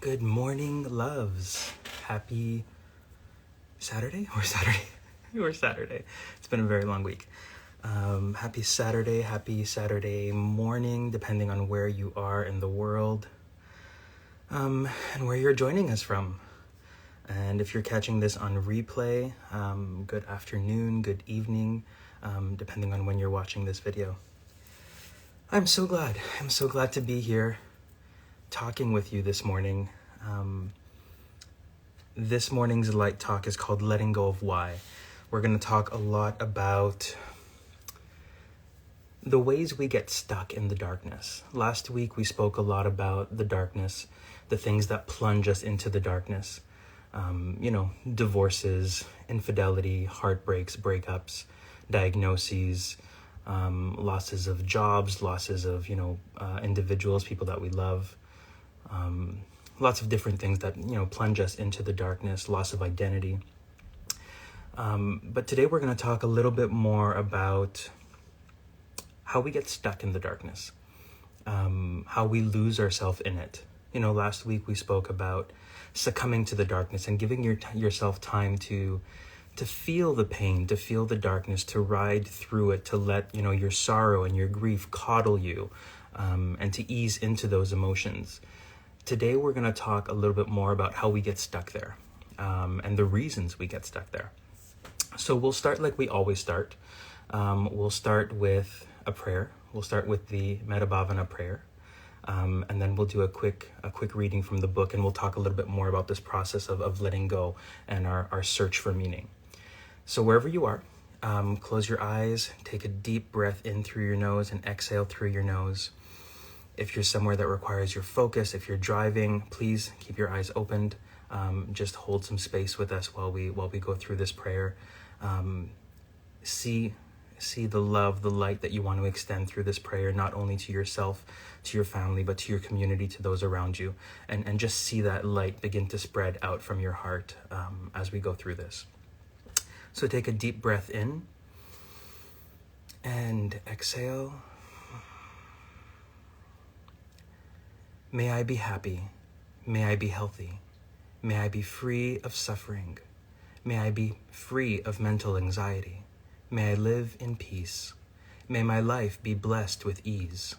Good morning, loves. Happy Saturday or Saturday? Or Saturday. It's been a very long week. Happy Saturday morning, depending on where you are in the world, and where you're joining us from. And if you're catching this on replay, good afternoon, good evening, depending on when you're watching this video. I'm so glad to be here talking with you this morning. This morning's light talk is called Letting Go of Why. We're going to talk a lot about the ways we get stuck in the darkness. Last week we spoke a lot about the darkness, the things that plunge us into the darkness. Divorces, infidelity, heartbreaks, breakups, diagnoses, losses of jobs, losses of, individuals, people that we love. Lots of different things that, plunge us into the darkness, loss of identity. But today we're going to talk a little bit more about how we get stuck in the darkness, how we lose ourselves in it. Last week we spoke about succumbing to the darkness and giving yourself time to feel the pain, to feel the darkness, to ride through it, to let, your sorrow and your grief coddle you, and to ease into those emotions. Today, we're going to talk a little bit more about how we get stuck there, and the reasons we get stuck there. So we'll start like we always start. We'll start with a prayer. We'll start with the Metabhavana prayer, and then we'll do a quick reading from the book, and we'll talk a little bit more about this process of letting go and our search for meaning. So wherever you are, close your eyes, take a deep breath in through your nose and exhale through your nose. If you're somewhere that requires your focus, if you're driving, please keep your eyes opened. Just hold some space with us while we go through this prayer. See the love, the light that you want to extend through this prayer, not only to yourself, to your family, but to your community, to those around you. And just see that light begin to spread out from your heart as we go through this. So take a deep breath in and exhale. May I be happy. May I be healthy. May I be free of suffering. May I be free of mental anxiety. May I live in peace. May my life be blessed with ease.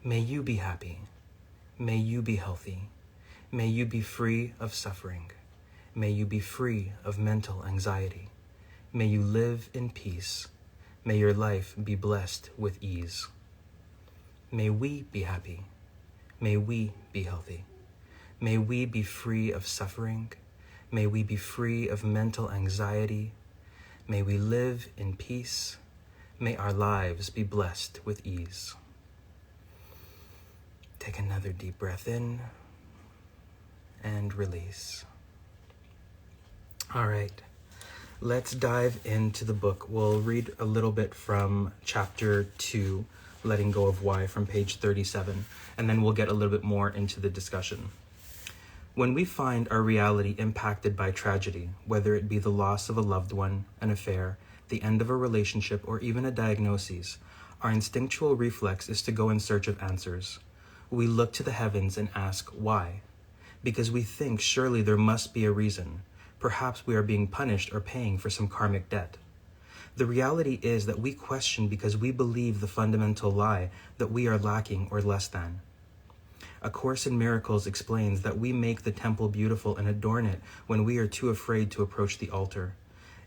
May you be happy. May you be healthy. May you be free of suffering. May you be free of mental anxiety. May you live in peace. May your life be blessed with ease. May we be happy. May we be healthy. May we be free of suffering. May we be free of mental anxiety. May we live in peace. May our lives be blessed with ease. Take another deep breath in and release. All right, let's dive into the book. We'll read a little bit from chapter 2, Letting Go of Why, from page 37, and then we'll get a little bit more into the discussion. When we find our reality impacted by tragedy, whether it be the loss of a loved one, an affair, the end of a relationship, or even a diagnosis, our instinctual reflex is to go in search of answers. We look to the heavens and ask, why? Because we think surely there must be a reason. Perhaps we are being punished or paying for some karmic debt. The reality is that we question because we believe the fundamental lie that we are lacking or less than. A Course in Miracles explains that we make the temple beautiful and adorn it when we are too afraid to approach the altar.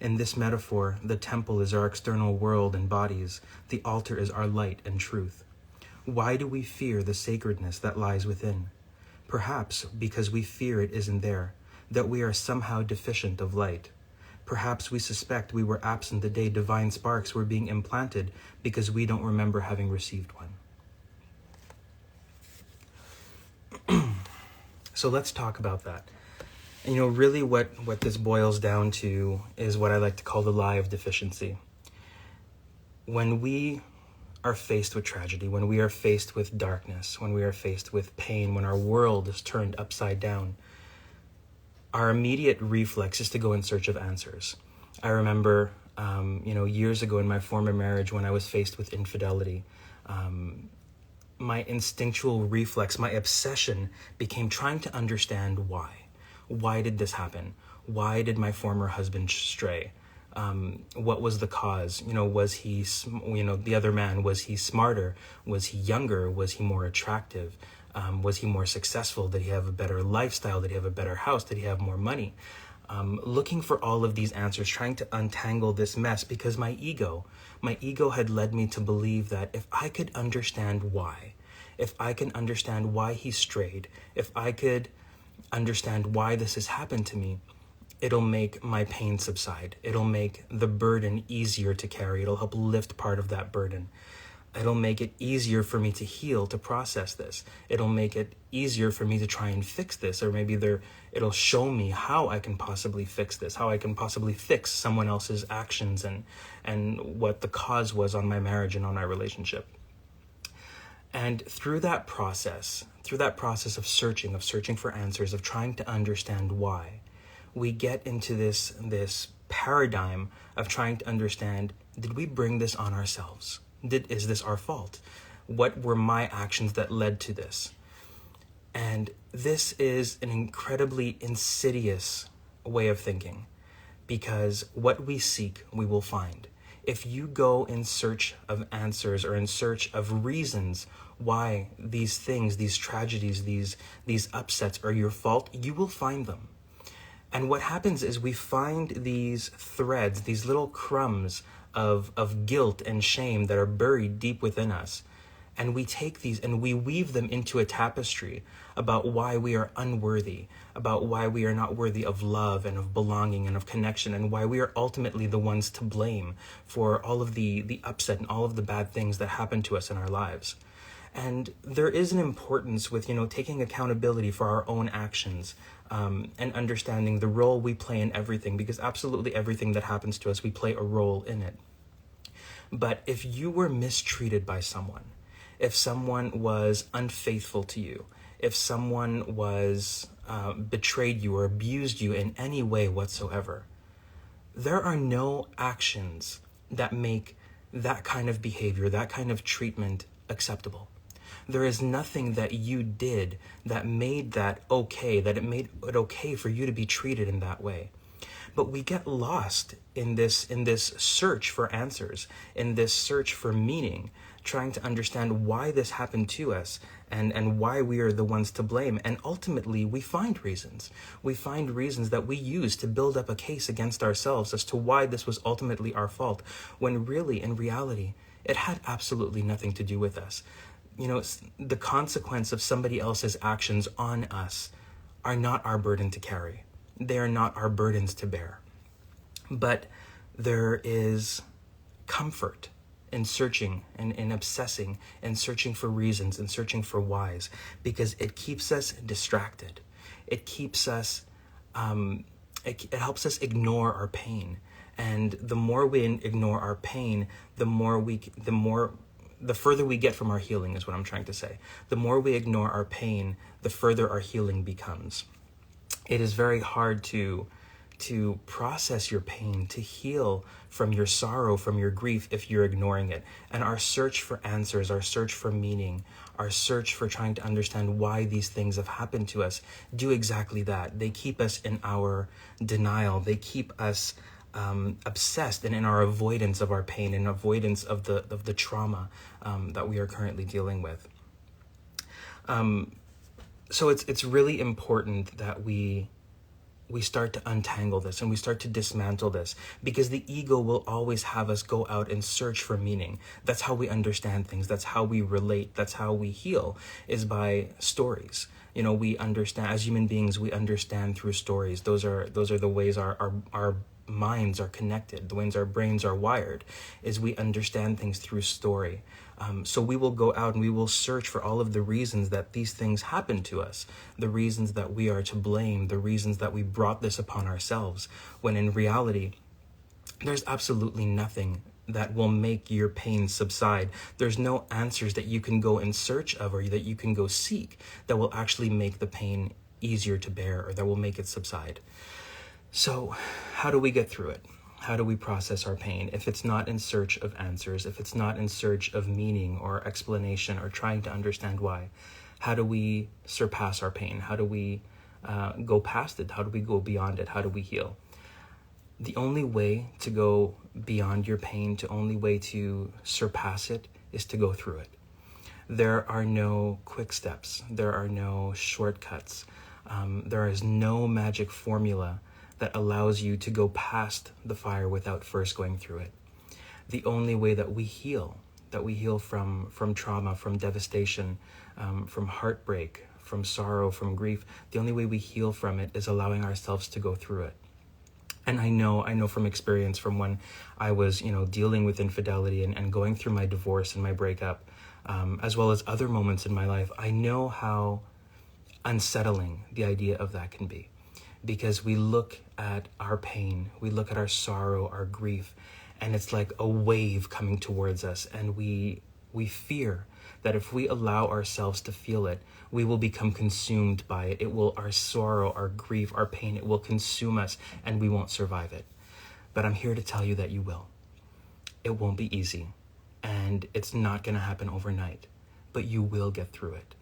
In this metaphor, the temple is our external world and bodies. The altar is our light and truth. Why do we fear the sacredness that lies within? Perhaps because we fear it isn't there, that we are somehow deficient of light. Perhaps we suspect we were absent the day divine sparks were being implanted because we don't remember having received one. So let's talk about that. And really what this boils down to is what I like to call the lie of deficiency. When we are faced with tragedy, when we are faced with darkness, when we are faced with pain, when our world is turned upside down, our immediate reflex is to go in search of answers. I remember, years ago in my former marriage when I was faced with infidelity, my instinctual reflex, my obsession became trying to understand why. Why did this happen? Why did my former husband stray? What was the cause? Was he, the other man, was he smarter? Was he younger? Was he more attractive? Was he more successful? Did he have a better lifestyle? Did he have a better house? Did he have more money? Looking for all of these answers, trying to untangle this mess, because my ego had led me to believe that if I could understand why, if I can understand why he strayed, if I could understand why this has happened to me, it'll make my pain subside. It'll make the burden easier to carry. It'll help lift part of that burden. It'll make it easier for me to heal, to process this. It'll make it easier for me to try and fix this, or maybe it'll show me how I can possibly fix this, how I can possibly fix someone else's actions and what the cause was on my marriage and on my relationship. And through that process of searching for answers, of trying to understand why, we get into this paradigm of trying to understand, did we bring this on ourselves? Is this our fault? What were my actions that led to this? And this is an incredibly insidious way of thinking, because what we seek, we will find. If you go in search of answers or in search of reasons why these things, these tragedies, these upsets are your fault, you will find them. And what happens is we find these threads, these little crumbs of guilt and shame that are buried deep within us. And we take these and we weave them into a tapestry about why we are unworthy, about why we are not worthy of love and of belonging and of connection, and why we are ultimately the ones to blame for all of the upset and all of the bad things that happen to us in our lives. And there is an importance with, taking accountability for our own actions, and understanding the role we play in everything, because absolutely everything that happens to us, we play a role in it. But if you were mistreated by someone, if someone was unfaithful to you, if someone was betrayed you or abused you in any way whatsoever, there are no actions that make that kind of behavior, that kind of treatment acceptable. There is nothing that you did that made that okay, that it made it okay for you to be treated in that way. But we get lost in this search for answers, in this search for meaning, trying to understand why this happened to us and why we are the ones to blame. And ultimately, we find reasons. We find reasons that we use to build up a case against ourselves as to why this was ultimately our fault, when really, in reality, it had absolutely nothing to do with us. The consequence of somebody else's actions on us are not our burden to carry. They are not our burdens to bear. But there is comfort in searching and in obsessing and searching for reasons and searching for whys, because it keeps us distracted. It keeps us, it helps us ignore our pain. And the more we ignore our pain, the further we get from our healing, is what I'm trying to say. The more we ignore our pain, the further our healing becomes. It is very hard to process your pain, to heal from your sorrow, from your grief, if you're ignoring it. And our search for answers, our search for meaning, our search for trying to understand why these things have happened to us do exactly that. They keep us in our denial. They keep us obsessed and in our avoidance of our pain and avoidance of the trauma that we are currently dealing with. So it's really important that we start to untangle this and we start to dismantle this, because the ego will always have us go out and search for meaning. That's how we understand things. That's how we relate. That's how we heal, is by stories. We understand, as human beings, we understand through stories. Those are the ways our minds are connected, the ways our brains are wired, is we understand things through story. So we will go out and we will search for all of the reasons that these things happen to us, the reasons that we are to blame, the reasons that we brought this upon ourselves, when in reality, there's absolutely nothing that will make your pain subside. There's no answers that you can go in search of or that you can go seek that will actually make the pain easier to bear or that will make it subside. So how do we get through it? How do we process our pain? If it's not in search of answers, if it's not in search of meaning or explanation or trying to understand why, how do we surpass our pain? How do we go past it? How do we go beyond it? How do we heal? The only way to go beyond your pain, the only way to surpass it, is to go through it. There are no quick steps. There are no shortcuts. There is no magic formula that allows you to go past the fire without first going through it. The only way that we heal from trauma, from devastation, from heartbreak, from sorrow, from grief, the only way we heal from it is allowing ourselves to go through it. And I know from experience, from when I was, dealing with infidelity and going through my divorce and my breakup, as well as other moments in my life, I know how unsettling the idea of that can be. Because we look at our pain, we look at our sorrow, our grief, and it's like a wave coming towards us. And we fear that if we allow ourselves to feel it, we will become consumed by it. Our sorrow, our grief, our pain, it will consume us and we won't survive it. But I'm here to tell you that you will. It won't be easy and it's not going to happen overnight, but you will get through it.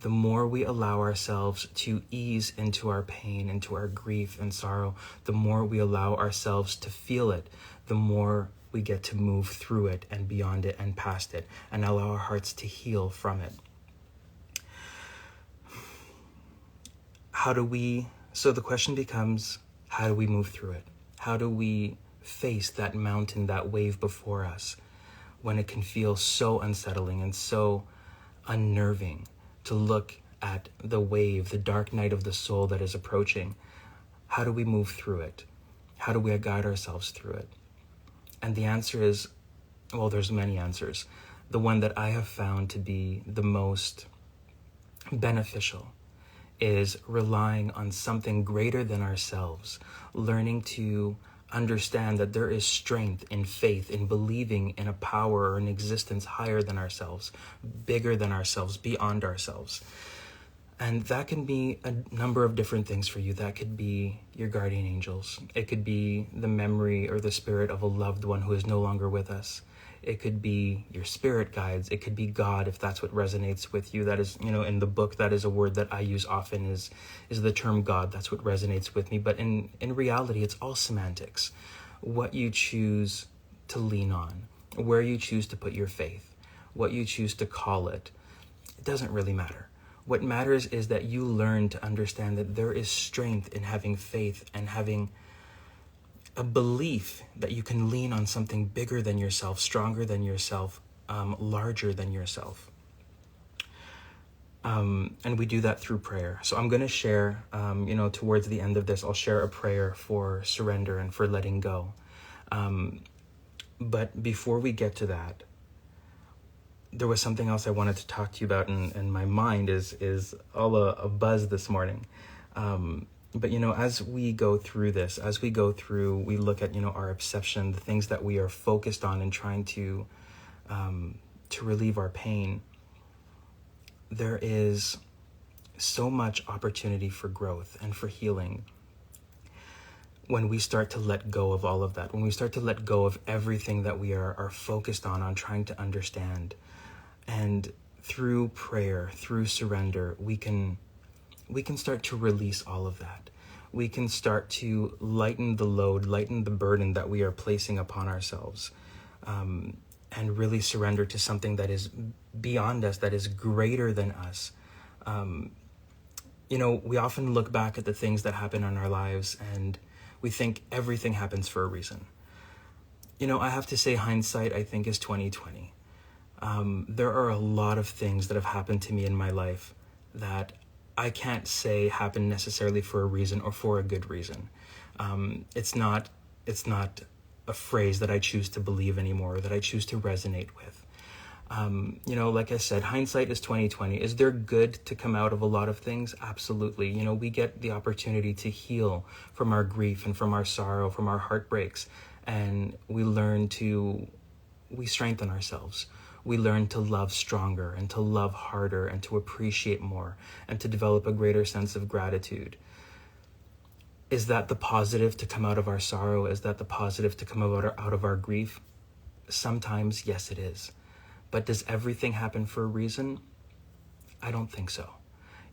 The more we allow ourselves to ease into our pain, into our grief and sorrow, the more we allow ourselves to feel it, the more we get to move through it and beyond it and past it and allow our hearts to heal from it. So the question becomes, how do we move through it? How do we face that mountain, that wave before us when it can feel so unsettling and so unnerving to look at the wave, the dark night of the soul that is approaching? How do we move through it? How do we guide ourselves through it? And the answer is, there's many answers. The one that I have found to be the most beneficial is relying on something greater than ourselves, learning to understand that there is strength in faith, in believing in a power or an existence higher than ourselves, bigger than ourselves, beyond ourselves. And that can be a number of different things for you. That could be your guardian angels. It could be the memory or the spirit of a loved one who is no longer with us. It could be your spirit guides. It could be God, if that's what resonates with you. That is, in the book, that is a word that I use often is the term God. That's what resonates with me. But in reality, it's all semantics. What you choose to lean on, where you choose to put your faith, what you choose to call it, it doesn't really matter. What matters is that you learn to understand that there is strength in having faith and having a belief that you can lean on something bigger than yourself, stronger than yourself, larger than yourself. And we do that through prayer. So I'm going to share, towards the end of this, I'll share a prayer for surrender and for letting go. But before we get to that, there was something else I wanted to talk to you about, and my mind is all a buzz this morning. But, as we go through this, we look at, our obsession, the things that we are focused on and trying to relieve our pain. There is so much opportunity for growth and for healing when we start to let go of all of that, when we start to let go of everything that we are focused on trying to understand. And through prayer, through surrender, we can start to release all of that. We can start to lighten the load, lighten the burden that we are placing upon ourselves, and really surrender to something that is beyond us, that is greater than us. We often look back at the things that happen in our lives and we think everything happens for a reason. I have to say hindsight, I think, is 20/20. There are a lot of things that have happened to me in my life that I can't say happened necessarily for a reason or for a good reason. It's not a phrase that I choose to believe anymore, or that I choose to resonate with. Like I said, hindsight is 20/20. Is there good to come out of a lot of things? Absolutely. We get the opportunity to heal from our grief and from our sorrow, from our heartbreaks, and we strengthen ourselves. We learn to love stronger and to love harder and to appreciate more and to develop a greater sense of gratitude. Is that the positive to come out of our sorrow? Is that the positive to come out of our grief? Sometimes, yes, it is. But does everything happen for a reason? I don't think so.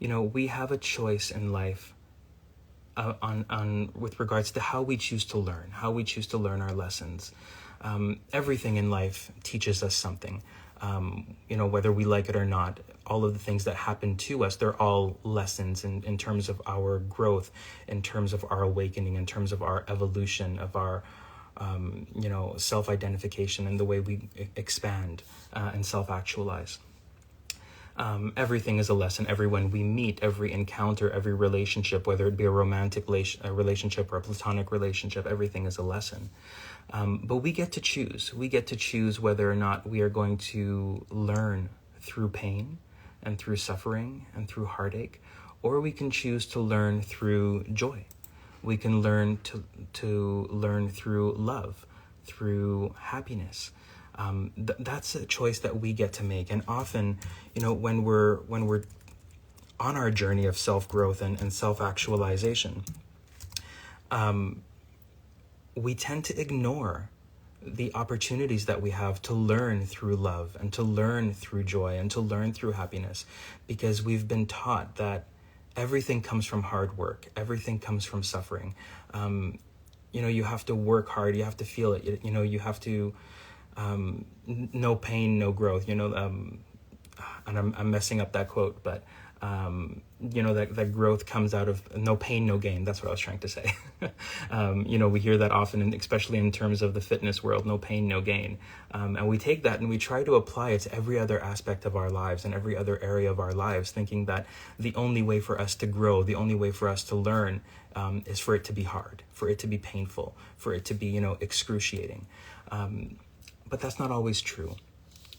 We have a choice in life on with regards to how we choose to learn, our lessons. Everything in life teaches us something. Whether we like it or not, all of the things that happen to us, they're all lessons in terms of our growth, in terms of our awakening, in terms of our evolution, of our, self-identification and the way we expand and self-actualize. Everything is a lesson. Everyone we meet, every encounter, every relationship, whether it be a romantic relationship or a platonic relationship, everything is a lesson. But we get to choose. We get to choose whether or not we are going to learn through pain and through suffering and through heartache, or we can choose to learn through joy. We can learn to learn through love, through happiness. That's a choice that we get to make. And often, when we're on our journey of self-growth and self-actualization, we tend to ignore the opportunities that we have to learn through love and to learn through joy and to learn through happiness, because we've been taught that everything comes from hard work. Everything comes from suffering. You have to work hard. You have to feel it. You have to, no pain, no growth, and I'm messing up that quote, but, that growth comes out of no pain, no gain. That's what I was trying to say. We hear that often, and especially in terms of the fitness world, no pain, no gain. And we take that and we try to apply it to every other aspect of our lives and every other area of our lives, thinking that the only way for us to grow, the only way for us to learn, is for it to be hard, for it to be painful, for it to be, excruciating. But that's not always true.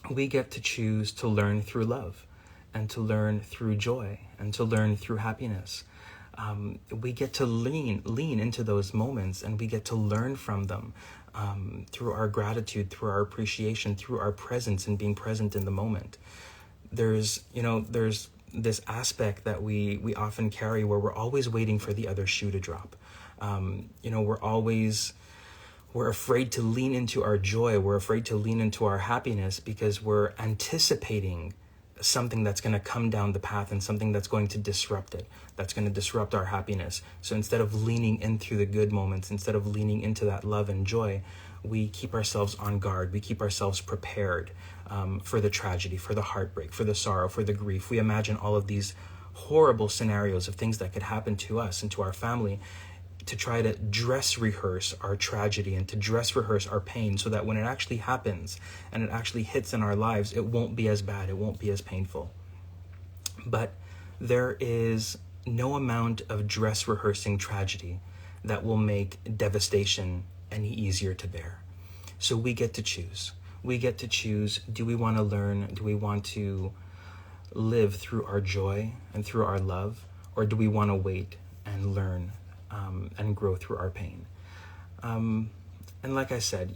We get to choose to learn through love and to learn through joy and to learn through happiness. We get to lean into those moments, and we get to learn from them through our gratitude, through our appreciation, through our presence and being present in the moment. There's this aspect that we often carry where we're always waiting for the other shoe to drop. We're afraid to lean into our joy. We're afraid to lean into our happiness because we're anticipating something that's going to come down the path and something that's going to disrupt it, that's going to disrupt our happiness. So instead of leaning into the good moments, instead of leaning into that love and joy, we keep ourselves on guard. We keep ourselves prepared for the tragedy, for the heartbreak, for the sorrow, for the grief. We imagine all of these horrible scenarios of things that could happen to us and to our family, to try to dress rehearse our tragedy and to dress rehearse our pain, so that when it actually happens and it actually hits in our lives, it won't be as bad, it won't be as painful. But there is no amount of dress rehearsing tragedy that will make devastation any easier to bear. So we get to choose. We get to choose, do we want to learn? Do we want to live through our joy and through our love? Or do we want to wait and learn and grow through our pain? And like I said,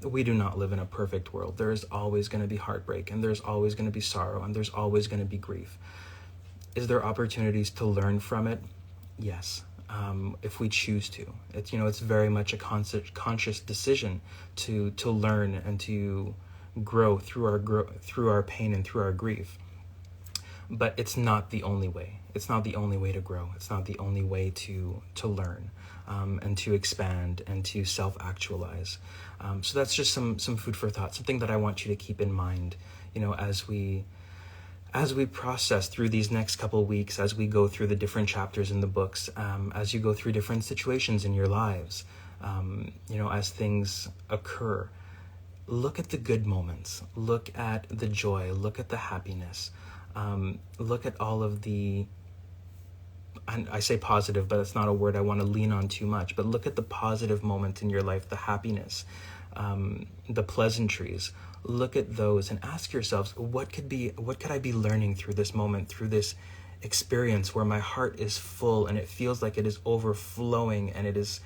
we do not live in a perfect world. There is always going to be heartbreak, and there's always going to be sorrow, and there's always going to be grief. Is there opportunities to learn from it? Yes, if we choose to. It's very much a conscious decision to learn and to grow through our pain and through our grief. But it's not the only way. It's not the only way to grow. It's not the only way to learn and to expand and to self-actualize. So that's just some food for thought, something that I want you to keep in mind, as we process through these next couple of weeks, as we go through the different chapters in the books, as you go through different situations in your lives, as things occur. Look at the good moments. Look at the joy. Look at the happiness. Look at all of the, and I say positive, but it's not a word I want to lean on too much, but look at the positive moments in your life, the happiness, the pleasantries. Look at those and ask yourselves, what could I be learning through this moment, through this experience where my heart is full and it feels like it is overflowing and it is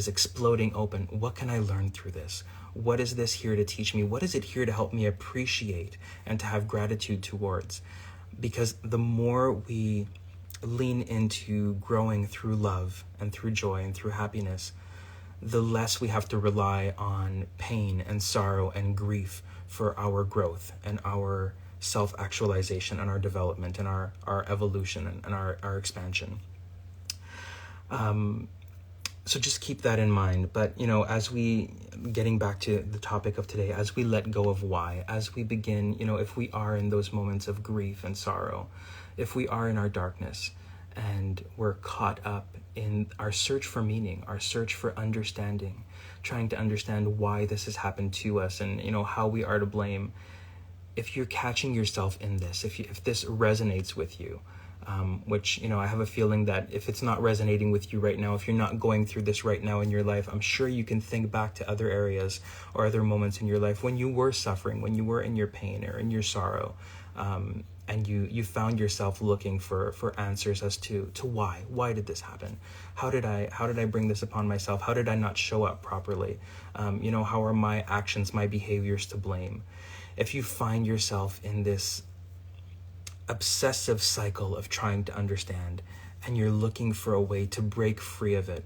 exploding open? What can I learn through this? What is this here to teach me? What is it here to help me appreciate and to have gratitude towards? Because the more we lean into growing through love and through joy and through happiness, the less we have to rely on pain and sorrow and grief for our growth and our self-actualization and our development and our evolution and our expansion. So just keep that in mind. But, as we, getting back to the topic of today, as we let go of why, as we begin, if we are in those moments of grief and sorrow, if we are in our darkness and we're caught up in our search for meaning, our search for understanding, trying to understand why this has happened to us and, how we are to blame, if you're catching yourself in this, if this resonates with you, which, I have a feeling that if it's not resonating with you right now, if you're not going through this right now in your life, I'm sure you can think back to other areas or other moments in your life when you were suffering, when you were in your pain or in your sorrow, and you found yourself looking for answers as to why did this happen? How did I bring this upon myself? How did I not show up properly? How are my actions, my behaviors to blame? If you find yourself in this obsessive cycle of trying to understand and you're looking for a way to break free of it,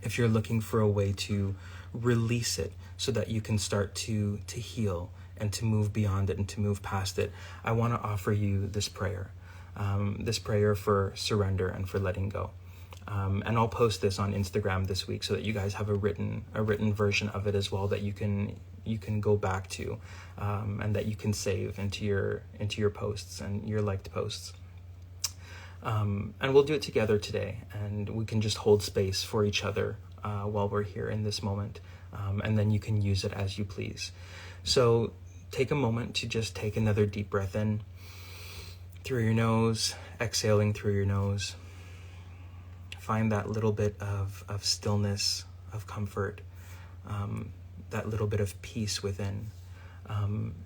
if you're looking for a way to release it so that you can start to heal and to move beyond it and to move past it, I want to offer you this prayer for surrender and for letting go. And I'll post this on Instagram this week so that you guys have a written version of it as well that you can go back to, and that you can save into your posts and your liked posts. And we'll do it together today, and we can just hold space for each other while we're here in this moment, and then you can use it as you please. So take a moment to just take another deep breath in through your nose, exhaling through your nose. Find that little bit of stillness, of comfort, that little bit of peace within,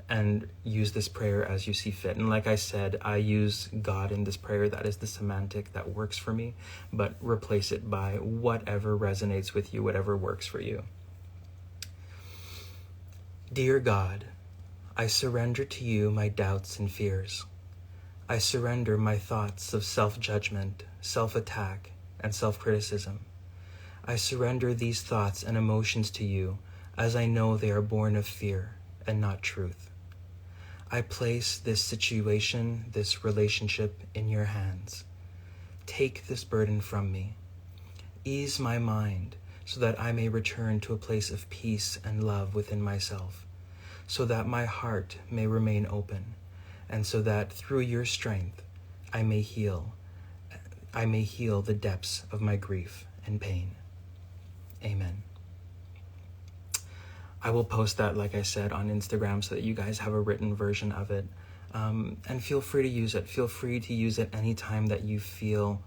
and use this prayer as you see fit. And like I said, I use God in this prayer. That is the semantic that works for me, but replace it by whatever resonates with you, whatever works for you. Dear God, I surrender to you my doubts and fears. I surrender my thoughts of self-judgment, self-attack, and self-criticism. I surrender these thoughts and emotions to you, as I know they are born of fear and not truth. I place this situation, this relationship in your hands. Take this burden from me. Ease my mind so that I may return to a place of peace and love within myself, so that my heart may remain open, and so that through your strength I may heal the depths of my grief and pain. Amen. I will post that, like I said, on Instagram so that you guys have a written version of it. And feel free to use it. Feel free to use it anytime that you feel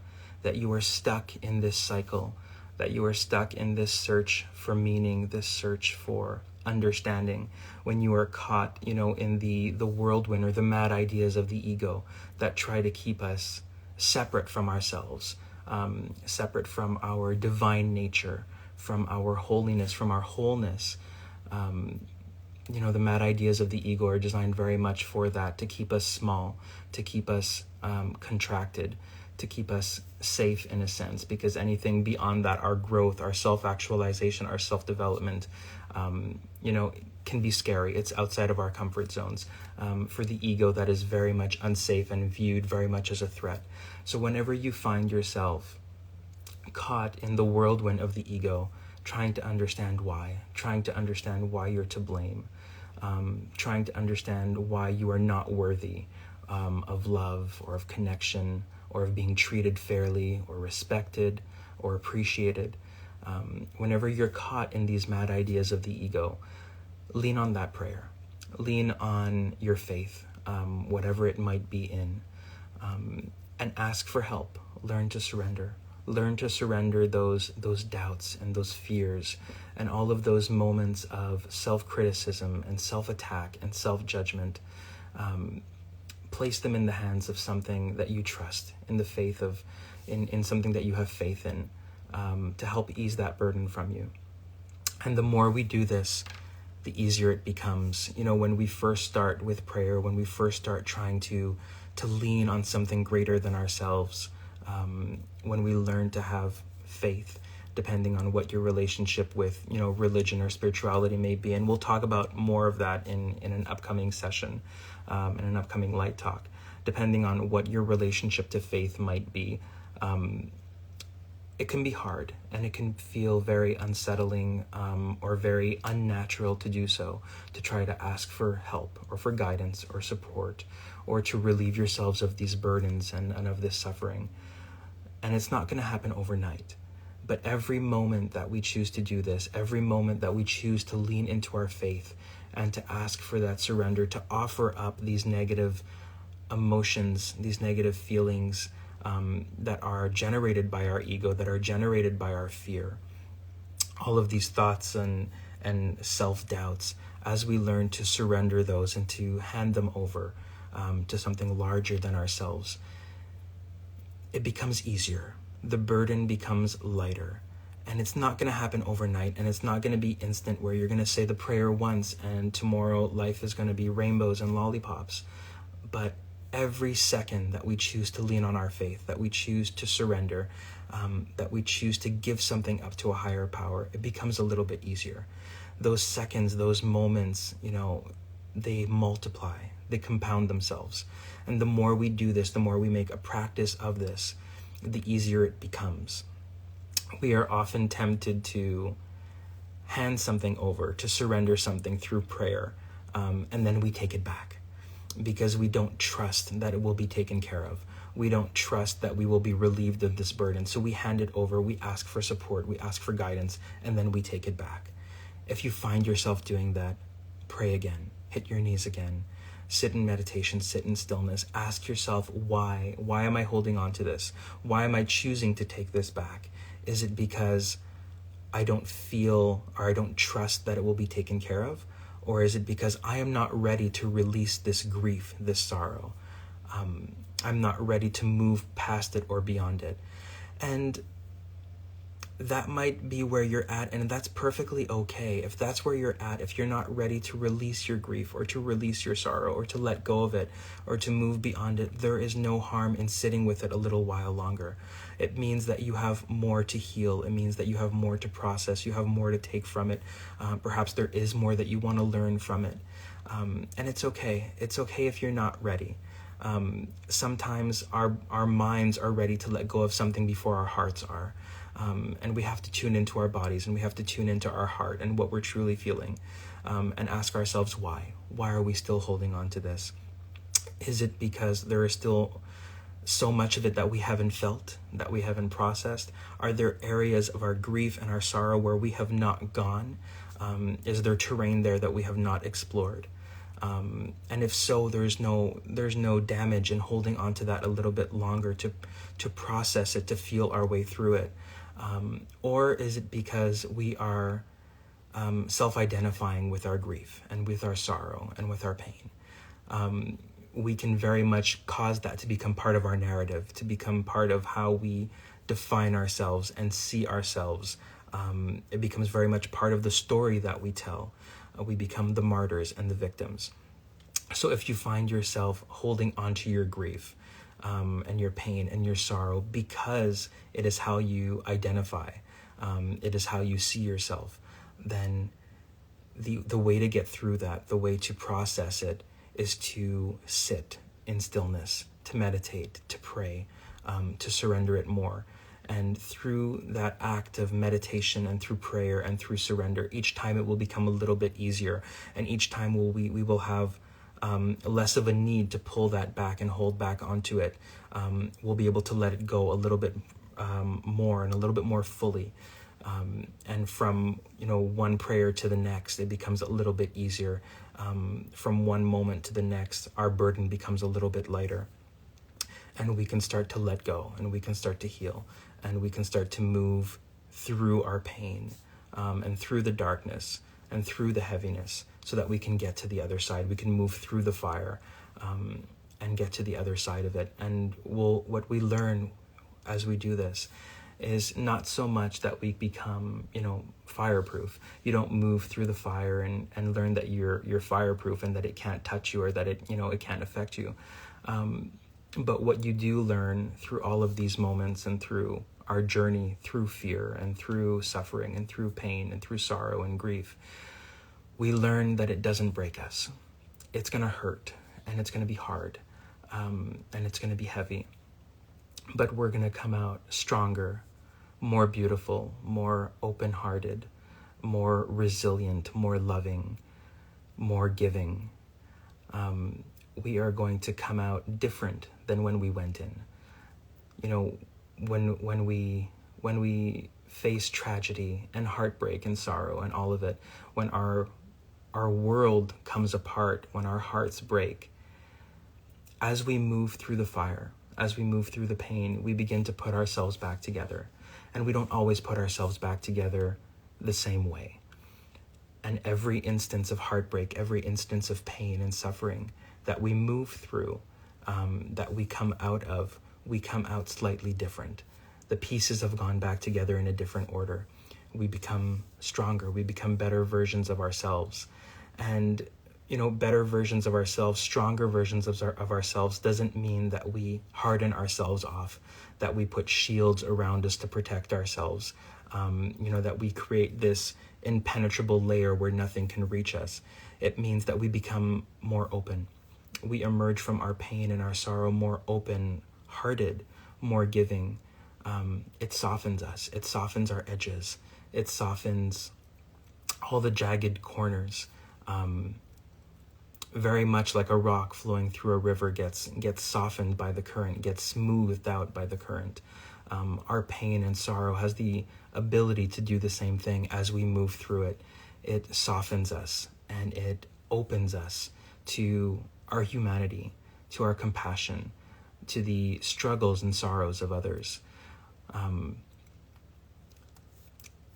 that you are stuck in this cycle, that you are stuck in this search for meaning, this search for understanding, when you are caught, in the whirlwind or the mad ideas of the ego that try to keep us separate from ourselves, separate from our divine nature, from our holiness, from our wholeness. The mad ideas of the ego are designed very much for that, to keep us small, to keep us contracted, to keep us safe in a sense, because anything beyond that, our growth, our self-actualization, our self-development, can be scary. It's outside of our comfort zones. For the ego, that is very much unsafe and viewed very much as a threat. So whenever you find yourself caught in the whirlwind of the ego, trying to understand why you're to blame, trying to understand why you are not worthy of love or of connection or of being treated fairly or respected or appreciated, whenever you're caught in these mad ideas of the ego, lean on that prayer. Lean on your faith, whatever it might be in, and ask for help. Learn to surrender. Learn to surrender those doubts and those fears and all of those moments of self-criticism and self-attack and self-judgment. Place them in the hands of something that you trust, in the faith of, in something that you have faith in, to help ease that burden from you. And the more we do this, the easier it becomes. When we first start with prayer, when we first start trying to lean on something greater than ourselves, when we learn to have faith, depending on what your relationship with, religion or spirituality may be. And we'll talk about more of that in an upcoming session, in an upcoming Light Talk. Depending on what your relationship to faith might be, it can be hard, and it can feel very unsettling or very unnatural to do so, to try to ask for help or for guidance or support, or to relieve yourselves of these burdens and of this suffering. And it's not going to happen overnight. But every moment that we choose to do this, every moment that we choose to lean into our faith and to ask for that surrender, to offer up these negative emotions, these negative feelings that are generated by our ego, that are generated by our fear, all of these thoughts and self-doubts, as we learn to surrender those and to hand them over to something larger than ourselves, it becomes easier. The burden becomes lighter. And it's not going to happen overnight, and it's not going to be instant where you're going to say the prayer once and tomorrow life is going to be rainbows and lollipops. But every second that we choose to lean on our faith, that we choose to surrender, that we choose to give something up to a higher power, it becomes a little bit easier. Those seconds, those moments, they multiply, they compound themselves. And the more we do this, the more we make a practice of this, the easier it becomes. We are often tempted to hand something over, to surrender something through prayer, and then we take it back because we don't trust that it will be taken care of. We don't trust that we will be relieved of this burden. So we hand it over, we ask for support, we ask for guidance, and then we take it back. If you find yourself doing that, pray again, hit your knees again, sit in meditation, sit in stillness, ask yourself, why? Why am I holding on to this? Why am I choosing to take this back? Is it because I don't feel or I don't trust that it will be taken care of? Or is it because I am not ready to release this grief, this sorrow? I'm not ready to move past it or beyond it. And that might be where you're at, and that's perfectly okay. If that's where you're at, if you're not ready to release your grief or to release your sorrow or to let go of it or to move beyond it, there is no harm in sitting with it a little while longer. It means that you have more to heal. It means that you have more to process. You have more to take from it. Perhaps there is more that you want to learn from it. And it's okay. It's okay if you're not ready. Sometimes our minds are ready to let go of something before our hearts are. And we have to tune into our bodies, and we have to tune into our heart and what we're truly feeling, and ask ourselves why. Why are we still holding on to this? Is it because there is still so much of it that we haven't felt, that we haven't processed? Are there areas of our grief and our sorrow where we have not gone? Is there terrain there that we have not explored? And if so, there's no damage in holding on to that a little bit longer to process it, to feel our way through it. Or is it because we are self-identifying with our grief and with our sorrow and with our pain? We can very much cause that to become part of our narrative, to become part of how we define ourselves and see ourselves. It becomes very much part of the story that we tell. We become the martyrs and the victims. So if you find yourself holding on to your grief and your pain and your sorrow because it is how you identify, it is how you see yourself, then the way to get through that, the way to process it, is to sit in stillness, to meditate, to pray, to surrender it more. And through that act of meditation and through prayer and through surrender, each time it will become a little bit easier. And each time we will have less of a need to pull that back and hold back onto it. We'll be able to let it go a little bit more and a little bit more fully. And from one prayer to the next, it becomes a little bit easier. From one moment to the next, our burden becomes a little bit lighter. And we can start to let go, and we can start to heal, and we can start to move through our pain, and through the darkness, and through the heaviness, so that we can get to the other side. We can move through the fire, and get to the other side of it. And what we learn as we do this is not so much that we become, fireproof. You don't move through the fire and learn that you're fireproof and that it can't touch you or that it can't affect you. But what you do learn through all of these moments and through our journey through fear and through suffering and through pain and through sorrow and grief, we learn that it doesn't break us. It's going to hurt, and it's going to be hard, and it's going to be heavy. But we're going to come out stronger, more beautiful, more open-hearted, more resilient, more loving, more giving. We are going to come out different than when we went in. You know, when we face tragedy and heartbreak and sorrow and all of it, when our world comes apart, when our hearts break, as we move through the fire, as we move through the pain, we begin to put ourselves back together. And we don't always put ourselves back together the same way. And every instance of heartbreak, every instance of pain and suffering that we move through, that we come out of, we come out slightly different. The pieces have gone back together in a different order. We become stronger. We become better versions of ourselves. And, you know, better versions of ourselves, stronger versions of ourselves doesn't mean that we harden ourselves off, that we put shields around us to protect ourselves, that we create this impenetrable layer where nothing can reach us. It means that we become more open. We emerge from our pain and our sorrow more open-hearted, more giving. It softens us. It softens our edges. It softens all the jagged corners. Very much like a rock flowing through a river gets softened by the current, gets smoothed out by the current. Our pain and sorrow has the ability to do the same thing as we move through it. It softens us and it opens us to our humanity, to our compassion, to the struggles and sorrows of others.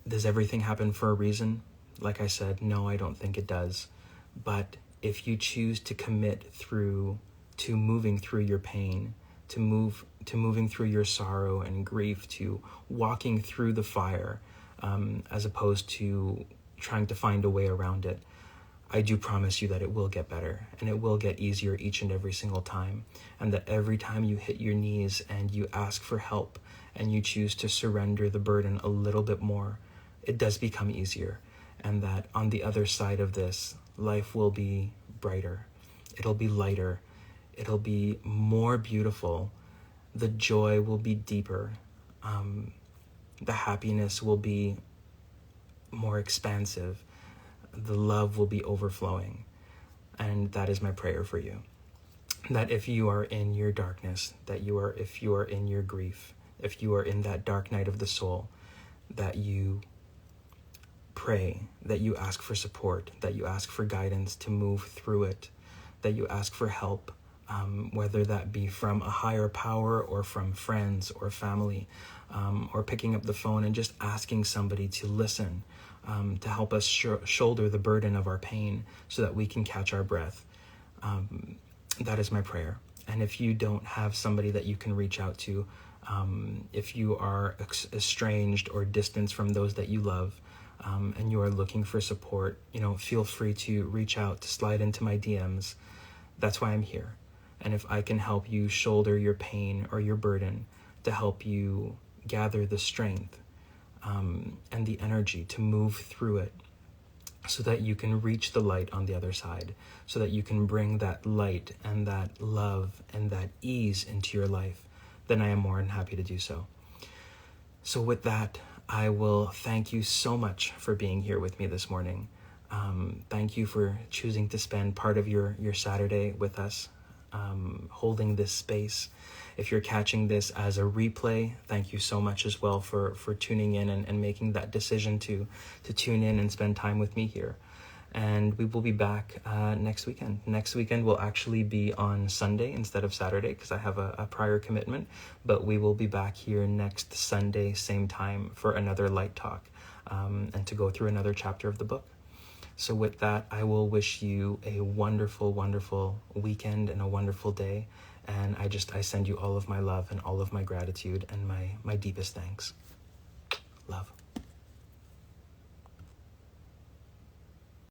Does everything happen for a reason? Like I said, no, I don't think it does. But if you choose to commit to moving through your pain, to moving through your sorrow and grief, to walking through the fire, as opposed to trying to find a way around it, I do promise you that it will get better, and it will get easier each and every single time. And that every time you hit your knees and you ask for help and you choose to surrender the burden a little bit more, it does become easier. And that on the other side of this, life will be brighter. It'll be lighter. It'll be more beautiful. The joy will be deeper. The happiness will be more expansive. The love will be overflowing. And that is my prayer for you. That if you are in your darkness, if you are in your grief, if you are in that dark night of the soul, that you pray, that you ask for support, that you ask for guidance to move through it, that you ask for help, whether that be from a higher power or from friends or family, or picking up the phone and just asking somebody to listen, to help us shoulder the burden of our pain so that we can catch our breath. That is my prayer. And if you don't have somebody that you can reach out to, if you are estranged or distanced from those that you love, and you are looking for support, feel free to reach out, to slide into my DMs. That's why I'm here. And if I can help you shoulder your pain or your burden, to help you gather the strength and the energy to move through it so that you can reach the light on the other side, so that you can bring that light and that love and that ease into your life, then I am more than happy to do so. So with that, I will thank you so much for being here with me this morning. Thank you for choosing to spend part of your Saturday with us, holding this space. If you're catching this as a replay, thank you so much as well for tuning in and making that decision to tune in and spend time with me here. And we will be back next weekend. Next weekend will actually be on Sunday instead of Saturday because I have a prior commitment. But we will be back here next Sunday, same time, for another Light Talk and to go through another chapter of the book. So with that, I will wish you a wonderful, wonderful weekend and a wonderful day. And I send you all of my love and all of my gratitude and my deepest thanks. Love.